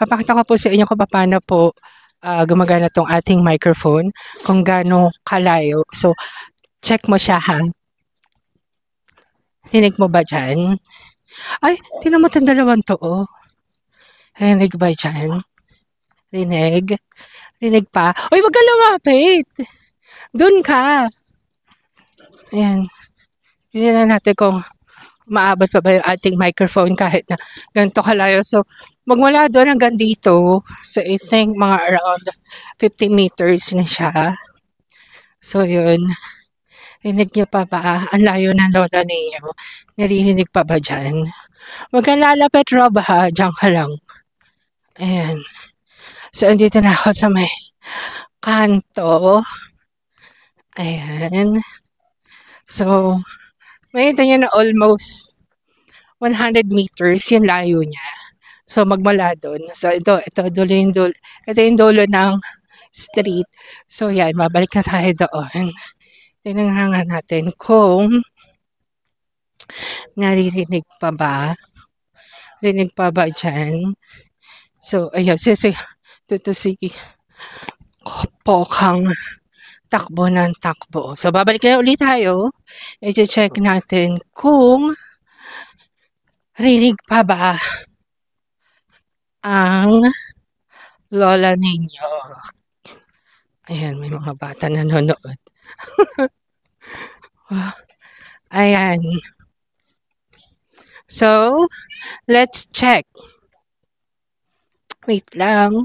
Papakita ko po sa inyo kung paano po gumagana tong ating microphone, kung gaano kalayo. So, check mo siya ha. Rinig mo ba dyan? Ay, tinan mo itong dalawang to, oh. Rinig ba dyan? Rinig? Rinig pa? Uy, wag ka lumapit! Doon ka! Ayan. Tingnan natin kung maabot pa ba yung ating microphone kahit na ganito kalayo. So, magmula doon hanggang dito. So, I think mga around 50 meters na siya. So, yun. Rinig niyo pa ba? Ang layo ng lola ninyo. Naririnig pa ba dyan? Huwag kang lalapit, Rob, ha? Diyan ka lang. Ayan. So, andito na ako sa may kanto. Ayan. So, makita niyo na almost 100 meters yung layo niya. So, magmula doon. So, ito yung dulo ng street. So, yan, babalik na tayo doon. Tingnan nga natin kung naririnig pa ba. Rinig pa ba dyan? So, ayun, ito si Pokang takbo ng takbo. So, babalik na ulit tayo. I-check natin kung rinig pa ba ang lola ninyo. Ayan, may mga bata nanonood. Ayan. So, let's check. Wait lang.